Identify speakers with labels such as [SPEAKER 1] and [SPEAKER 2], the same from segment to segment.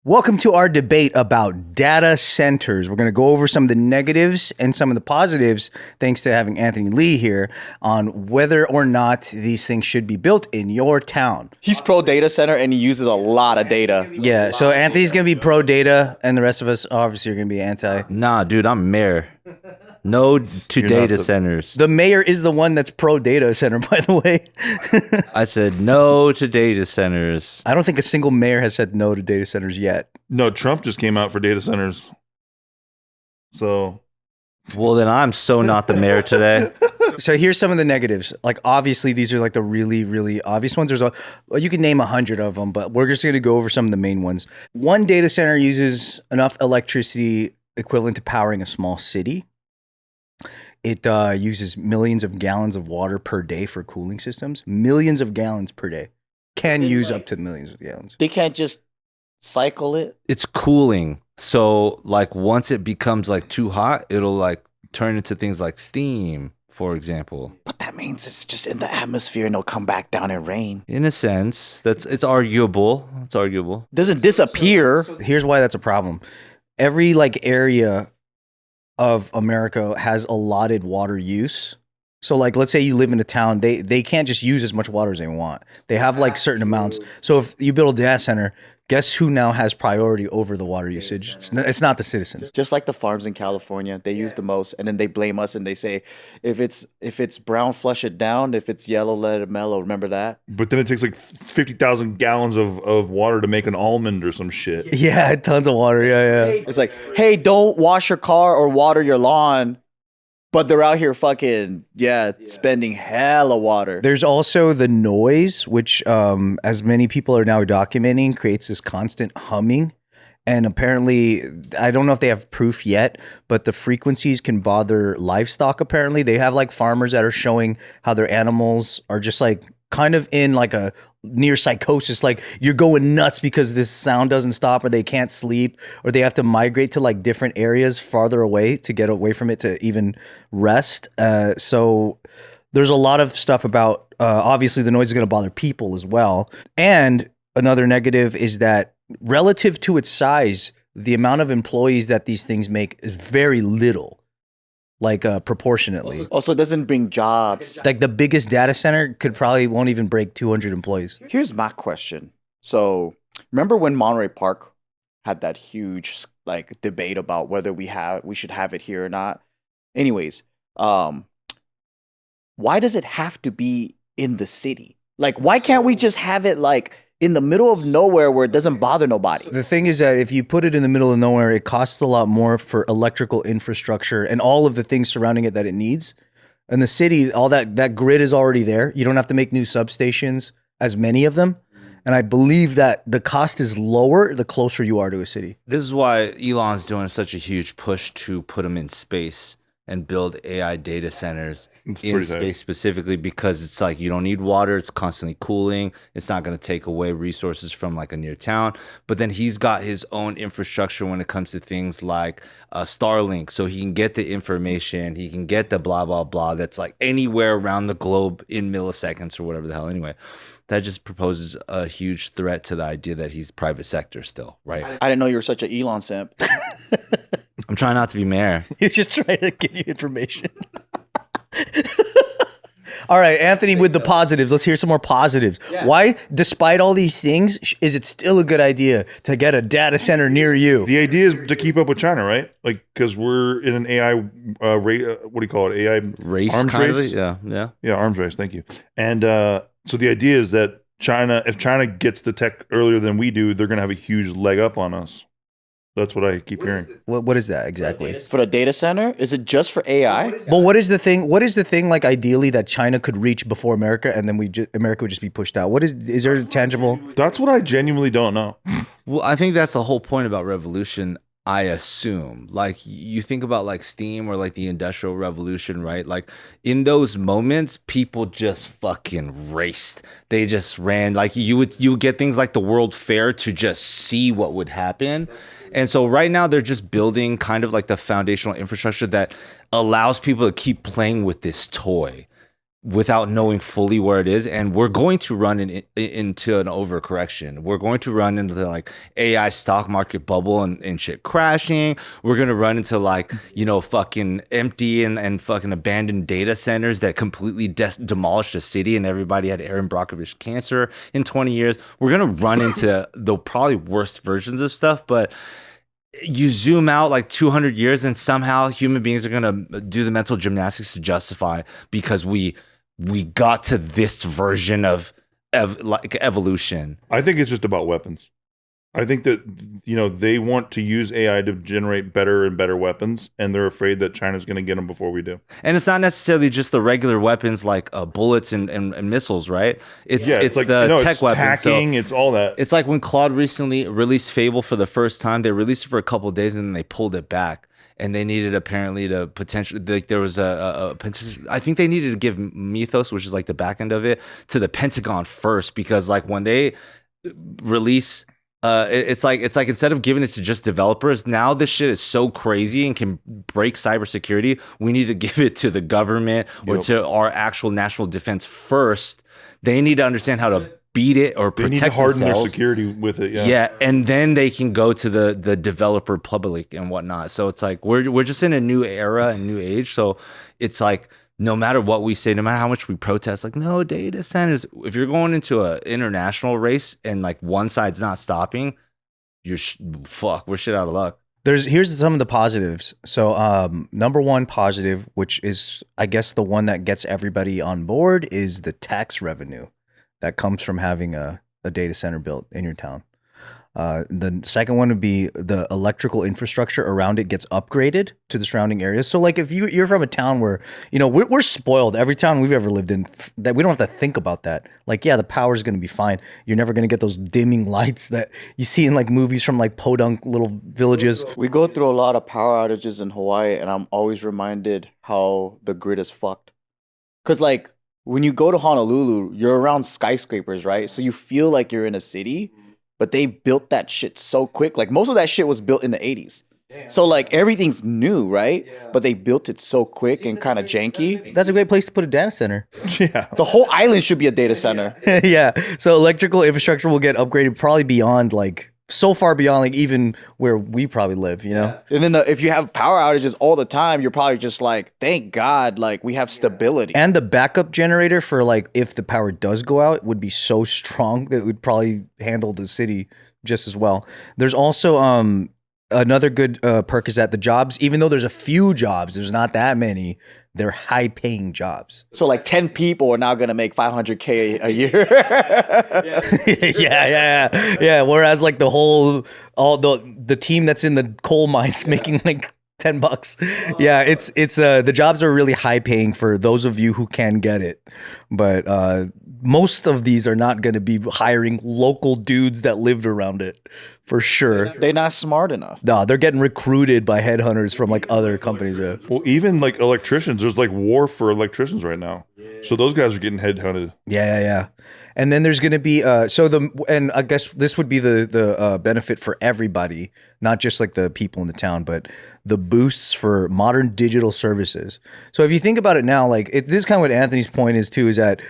[SPEAKER 1] Welcome to our debate about data centers. We're going to go over some of the negatives and some of the positives, thanks to having Anthony Lee here, on whether or not these things should be built in your town.
[SPEAKER 2] He's pro data center and he uses a lot of data.
[SPEAKER 1] Yeah, so Anthony's going to be pro data, and the rest of us obviously are going to be anti.
[SPEAKER 3] Nah, dude, I'm mayor. No to data centers.
[SPEAKER 1] The mayor is the one that's pro data center, by the way.
[SPEAKER 3] I said no to data centers.
[SPEAKER 1] I don't think a single mayor has said no to data centers yet.
[SPEAKER 4] No, Trump just came out for data centers. So,
[SPEAKER 3] well, then I'm so not the mayor today.
[SPEAKER 1] So here's some of the negatives. Like, obviously, these are like the really, really obvious ones. You can name 100 of them, but we're just going to go over some of the main ones. One data center uses enough electricity equivalent to powering a small city. It uses millions of gallons of water per day for cooling systems. Millions of gallons per day. Can use up to millions of gallons.
[SPEAKER 2] They can't just cycle it.
[SPEAKER 3] It's cooling. So, like, once it becomes, like, too hot, it'll, like, turn into things like steam, for example.
[SPEAKER 2] But that means it's just in the atmosphere and it'll come back down and rain.
[SPEAKER 3] In a sense, it's arguable. It's arguable.
[SPEAKER 2] Doesn't disappear.
[SPEAKER 1] Here's why that's a problem. Every, like, area of America has allotted water use. So, like, let's say you live in a town, they can't just use as much water as they want. They have, like, certain amounts. So if you build a data center, guess who now has priority over the water usage? It's not the citizens.
[SPEAKER 2] Just like the farms in California, they use the most, and then they blame us and they say, if it's brown, flush it down. If it's yellow, let it mellow. Remember that?
[SPEAKER 4] but then it takes like 50,000 gallons of water to make an almond or some shit.
[SPEAKER 1] Yeah, tons of water. Yeah.
[SPEAKER 2] It's like, hey, don't wash your car or water your lawn. But they're out here fucking, spending hella water.
[SPEAKER 1] There's also the noise, which, as many people are now documenting, creates this constant humming. And apparently, I don't know if they have proof yet, but the frequencies can bother livestock, apparently. They have, like, farmers that are showing how their animals are just, like, kind of in, like, a near psychosis. Like, you're going nuts because this sound doesn't stop, or they can't sleep, or they have to migrate to, like, different areas farther away to get away from it to even rest. So there's a lot of stuff about, obviously the noise is going to bother people as well. And another negative is that relative to its size, the amount of employees that these things make is very little. Like, proportionately.
[SPEAKER 2] Also, it doesn't bring jobs.
[SPEAKER 1] Like, the biggest data center won't even break 200 employees.
[SPEAKER 2] Here's my question. So, remember when Monterey Park had that huge, like, debate about whether we should have it here or not? Anyways, why does it have to be in the city? Like, why can't we just have it, like, in the middle of nowhere where it doesn't bother nobody?
[SPEAKER 1] The thing is that if you put it in the middle of nowhere, it costs a lot more for electrical infrastructure and all of the things surrounding it that it needs. In the city, all that grid is already there. You don't have to make new substations, as many of them. And I believe that the cost is lower the closer you are to a city.
[SPEAKER 3] This is why Elon's doing such a huge push to put them in space and build AI data centers in space specifically, because it's like you don't need water. It's constantly cooling. It's not going to take away resources from, like, a near town. But then he's got his own infrastructure when it comes to things like Starlink. So he can get the information. He can get the blah, blah, blah. That's like anywhere around the globe in milliseconds or whatever the hell. Anyway, that just proposes a huge threat to the idea that he's private sector still, right?
[SPEAKER 2] I didn't know you were such an Elon simp.
[SPEAKER 3] I'm trying not to be mayor.
[SPEAKER 1] He's just trying to give you information. All right, Anthony, with the positives. Let's hear some more positives. Yeah. Why, despite all these things, is it still a good idea to get a data center near you?
[SPEAKER 4] The idea is to keep up with China, right? Like, because we're in an AI, what do you call it? AI
[SPEAKER 3] race,
[SPEAKER 4] arms race?
[SPEAKER 3] Yeah,
[SPEAKER 4] arms race. Thank you. And so the idea is that if China gets the tech earlier than we do, they're going to have a huge leg up on us. That's what I keep hearing.
[SPEAKER 1] What is that exactly?
[SPEAKER 2] For the data center? Is it just for AI?
[SPEAKER 1] Well, what is the thing? What is the thing, like, ideally that China could reach before America, and then America would just be pushed out? Is there a tangible?
[SPEAKER 4] That's what I genuinely don't know.
[SPEAKER 3] Well, I think that's the whole point about revolution. I assume, like, you think about, like, steam or, like, the industrial revolution, right? Like, in those moments, people just fucking raced. They just ran. Like, you would get things like the World Fair to just see what would happen. And so right now they're just building kind of like the foundational infrastructure that allows people to keep playing with this toy. without knowing fully where it is, and we're going to run into an overcorrection. We're going to run into the like AI stock market bubble and shit crashing. We're gonna run into like, you know, fucking empty and fucking abandoned data centers that completely demolished a city, and everybody had Aaron Brockovich cancer in 20 years. We're gonna run into the probably worst versions of stuff, but you zoom out like 200 years and somehow human beings are going to do the mental gymnastics to justify because we got to this version of like evolution.
[SPEAKER 4] I think it's just about weapons. I think that, you know, they want to use AI to generate better and better weapons, and they're afraid that China's going to get them before we do.
[SPEAKER 3] And it's not necessarily just the regular weapons like bullets and missiles, right? It's like, the tech weapons.
[SPEAKER 4] Hacking, so it's all that.
[SPEAKER 3] It's like when Claude recently released Fable for the first time. They released it for a couple of days and then they pulled it back. And they needed apparently to potentially, like there was I think they needed to give Mythos, which is like the back end of it, to the Pentagon first, because like when they release, it's like instead of giving it to just developers, now this shit is so crazy and can break cybersecurity. We need to give it to the government or to our actual national defense first. They need to understand how to beat it or protect themselves. They need to harden
[SPEAKER 4] their security with it.
[SPEAKER 3] Yeah, and then they can go to the developer public and whatnot. So it's like we're just in a new era and new age. So it's like no matter what we say, no matter how much we protest, like no data centers. If you're going into an international race and like one side's not stopping, we're shit out of luck.
[SPEAKER 1] Here's some of the positives. So number one positive, which is I guess the one that gets everybody on board, is the tax revenue that comes from having a data center built in your town. The second one would be the electrical infrastructure around it gets upgraded to the surrounding areas. So like if you're from a town where, you know, we're spoiled, every town we've ever lived in, that we don't have to think about that. Like, yeah, the power's going to be fine. You're never going to get those dimming lights that you see in like movies from like podunk little villages.
[SPEAKER 2] We go through a lot of power outages in Hawaii, and I'm always reminded how the grid is fucked. Because like when you go to Honolulu, you're around skyscrapers, right? So you feel like you're in a city. But they built that shit so quick. Like most of that shit was built in the 80s. Damn. So like everything's new, right? Yeah. But they built it so quick and kind of janky.
[SPEAKER 1] That's a great place to put a data center.
[SPEAKER 4] Yeah.
[SPEAKER 2] The whole island should be a data center.
[SPEAKER 1] Yeah. So electrical infrastructure will get upgraded probably beyond like so far beyond like even where we probably live, you know?
[SPEAKER 2] Yeah. And then if you have power outages all the time, you're probably just like, thank God, like we have stability.
[SPEAKER 1] And the backup generator for like if the power does go out would be so strong that it would probably handle the city just as well. There's also another good perk is that the jobs, even though there's a few jobs, there's not that many, they're high paying jobs.
[SPEAKER 2] So like 10 people are now going to make $500K a year.
[SPEAKER 1] Yeah. Whereas like all the team that's in the coal mines making like $10. Yeah, it's the jobs are really high paying for those of you who can get it. But most of these are not going to be hiring local dudes that lived around it for sure.
[SPEAKER 2] They're not smart enough.
[SPEAKER 1] No, they're getting recruited by headhunters from like other companies.
[SPEAKER 4] Well, even like electricians, there's like war for electricians right now. So those guys are getting headhunted.
[SPEAKER 1] Yeah. And then there's going to be and I guess this would be the benefit for everybody, not just like the people in the town, but the boosts for modern digital services. So if you think about it now, like this is kind of what Anthony's point is too, is that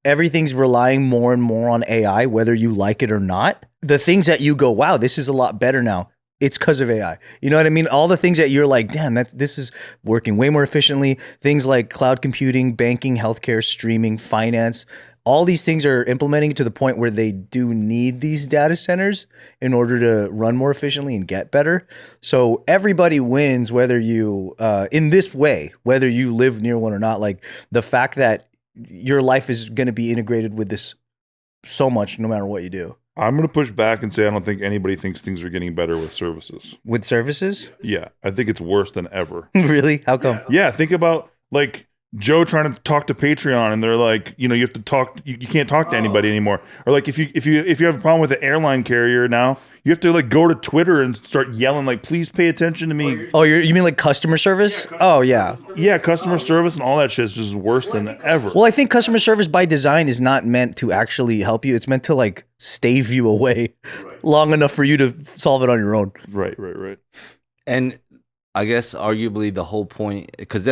[SPEAKER 1] everything's relying more and more on AI, whether you like it or not. The things that you go, wow, this is a lot better now. It's because of AI. You know what I mean? All the things that you're like, damn, this is working way more efficiently. Things like cloud computing, banking, healthcare, streaming, finance. All these things are implementing to the point where they do need these data centers in order to run more efficiently and get better. So everybody wins, whether you, in this way, whether you live near one or not. Like the fact that your life is going to be integrated with this so much, no matter what you do.
[SPEAKER 4] I'm going to push back and say I don't think anybody thinks things are getting better with services.
[SPEAKER 1] With services?
[SPEAKER 4] Yeah, I think it's worse than ever.
[SPEAKER 1] Really? How come?
[SPEAKER 4] Yeah, think about like Joe trying to talk to Patreon, and they're like, you know, you have to talk. You can't talk to anybody anymore. Or like if you have a problem with the airline carrier now, you have to like go to Twitter and start yelling like, please pay attention to me.
[SPEAKER 1] Oh, you mean like customer service? Oh yeah.
[SPEAKER 4] Yeah, customer service and all that shit is just worse than ever.
[SPEAKER 1] Well, I think customer service by design is not meant to actually help you. It's meant to like stave you away long enough for you to solve it on your own.
[SPEAKER 4] Right.
[SPEAKER 3] And I guess arguably the whole point, because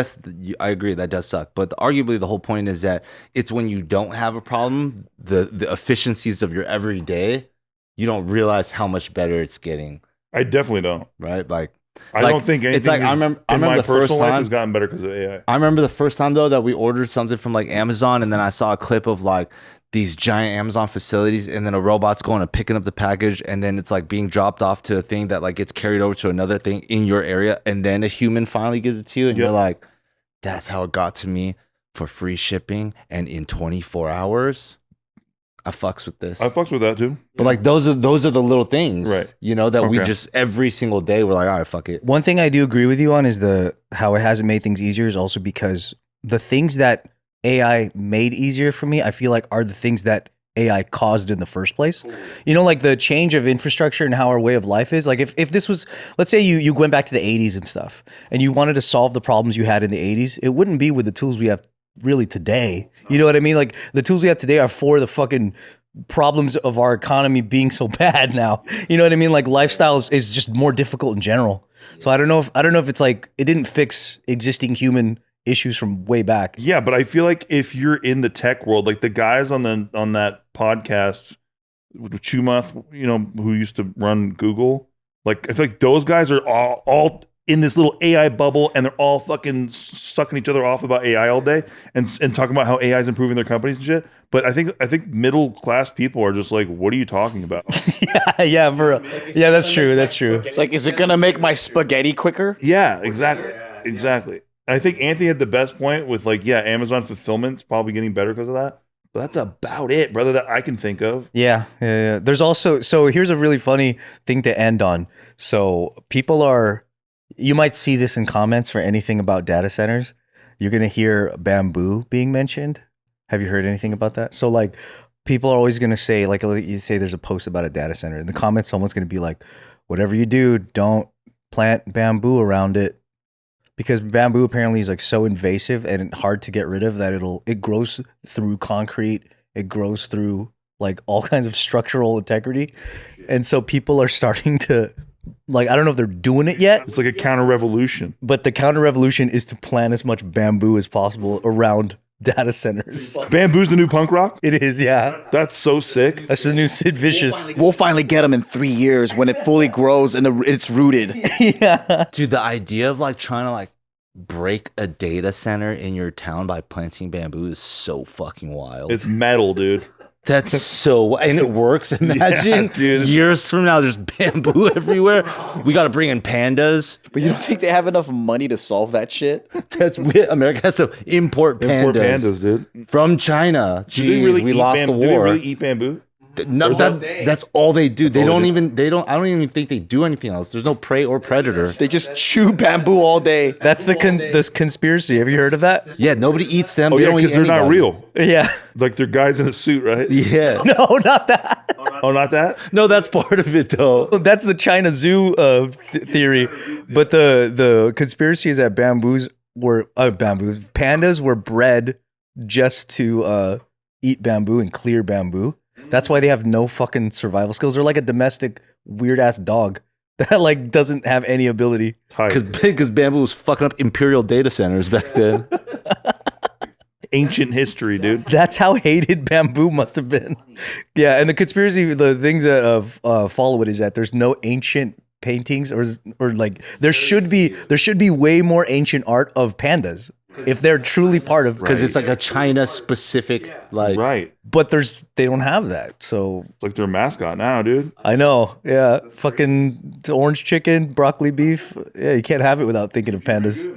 [SPEAKER 3] I agree that does suck, but arguably the whole point is that it's when you don't have a problem, the efficiencies of your everyday, you don't realize how much better it's getting,
[SPEAKER 4] I definitely don't.
[SPEAKER 3] right? Like
[SPEAKER 4] I don't think anything.
[SPEAKER 3] it's like I remember
[SPEAKER 4] my
[SPEAKER 3] the first
[SPEAKER 4] personal life
[SPEAKER 3] time
[SPEAKER 4] has gotten better because of AI.
[SPEAKER 3] I remember the first time though that we ordered something from like Amazon, and then I saw a clip of like these giant Amazon facilities, and then a robot's going and picking up the package, and then it's like being dropped off to a thing that like gets carried over to another thing in your area, and then a human finally gives it to you, and you're like, that's how it got to me for free shipping, and in 24 hours. I fucks with this.
[SPEAKER 4] I fucks with that too.
[SPEAKER 3] But like those are the little things,
[SPEAKER 4] Right.
[SPEAKER 3] You know, that we
[SPEAKER 4] Okay.
[SPEAKER 3] just every single day we're like, all right, fuck it.
[SPEAKER 1] One thing I do agree with you on is how it hasn't made things easier is also because the things that AI made easier for me, I feel like are the things that AI caused in the first place. You know, like the change of infrastructure and how our way of life is. Like if this was, let's say you went back to the 80s and stuff, and you wanted to solve the problems you had in the 80s, it wouldn't be with the tools we have really today. You know what I mean? Like the tools we have today are for the fucking problems of our economy being so bad now. You know what I mean? Like lifestyle is just more difficult in general. So I don't know if it's like it didn't fix existing human issues from way back.
[SPEAKER 4] Yeah, but I feel like if you're in the tech world, like the guys on that podcast with Chumath, you know, who used to run Google, like I feel like those guys are all in this little AI bubble, and they're all fucking sucking each other off about AI all day and talking about how AI is improving their companies and shit. But I think middle class people are just like, what are you talking about?
[SPEAKER 1] yeah, that's true. That's true.
[SPEAKER 2] It's like, is it gonna make my spaghetti quicker?
[SPEAKER 4] Yeah, exactly. I think Anthony had the best point with like, yeah, Amazon fulfillment's probably getting better because of that. But that's about it, brother, that I can think of.
[SPEAKER 1] Yeah. There's also, so here's a really funny thing to end on. So you might see this in comments for anything about data centers. You're going to hear bamboo being mentioned. Have you heard anything about that? So like people are always going to say, like you say there's a post about a data center. In the comments, someone's going to be like, whatever you do, don't plant bamboo around it. Because bamboo apparently is like so invasive and hard to get rid of that it grows through concrete. It grows through like all kinds of structural integrity. And so people are starting to, like, I don't know if they're doing it yet,
[SPEAKER 4] It's like a counter revolution.
[SPEAKER 1] but the counter revolution is to plant as much bamboo as possible around data centers.
[SPEAKER 4] Bamboo's the new punk rock?
[SPEAKER 1] It is, yeah.
[SPEAKER 4] That's so sick.
[SPEAKER 1] That's the new Sid Vicious.
[SPEAKER 2] We'll finally get them in 3 years when it fully grows and it's rooted.
[SPEAKER 1] Yeah.
[SPEAKER 3] Dude, the idea of like trying to like break a data center in your town by planting bamboo is so fucking wild.
[SPEAKER 4] It's metal, dude.
[SPEAKER 3] That's so, and it works. Imagine
[SPEAKER 4] dude.
[SPEAKER 3] years from now, there's bamboo everywhere. We got to bring in pandas.
[SPEAKER 2] But you don't think they have enough money to solve that shit?
[SPEAKER 3] That's weird. America has to import pandas,
[SPEAKER 4] Import pandas, dude.
[SPEAKER 3] from China.
[SPEAKER 4] Do they
[SPEAKER 3] Jeez,
[SPEAKER 4] really
[SPEAKER 3] we
[SPEAKER 4] eat
[SPEAKER 3] lost the
[SPEAKER 4] Do they
[SPEAKER 3] war.
[SPEAKER 4] really eat bamboo?
[SPEAKER 3] No, that's all they do. They
[SPEAKER 4] all
[SPEAKER 3] don't
[SPEAKER 4] they
[SPEAKER 3] even. They don't. I don't even think they do anything else. There's no prey or predator.
[SPEAKER 2] They just chew bamboo all day.
[SPEAKER 1] That's this conspiracy. Have you heard of that?
[SPEAKER 3] Yeah, nobody eats them.
[SPEAKER 4] Oh
[SPEAKER 3] They
[SPEAKER 4] yeah,
[SPEAKER 3] don't eat
[SPEAKER 4] because they're not
[SPEAKER 3] anybody.
[SPEAKER 4] real.
[SPEAKER 1] Yeah.
[SPEAKER 4] Like they're guys in a suit, right?
[SPEAKER 3] Yeah.
[SPEAKER 1] No, not that.
[SPEAKER 4] Oh, not that?
[SPEAKER 3] No, that's part of it though.
[SPEAKER 1] That's the China Zoo theory. But the conspiracy is that pandas were bred just to eat bamboo and clear bamboo. That's why they have no fucking survival skills. They're like a domestic weird ass dog that like doesn't have any ability.
[SPEAKER 3] Because bamboo was fucking up imperial data centers back then.
[SPEAKER 4] Ancient history, dude.
[SPEAKER 1] That's how hated bamboo must have been. Yeah, and the conspiracy, the things that follow it is that there's no ancient paintings or like there should be way more ancient art of pandas if they're truly part of,
[SPEAKER 3] Because it's like a China specific like.
[SPEAKER 4] Right.
[SPEAKER 1] but they don't have that. So
[SPEAKER 4] It's like their mascot now, dude.
[SPEAKER 1] I know, yeah, fucking orange chicken, broccoli beef. Yeah, you can't have it without thinking of pandas.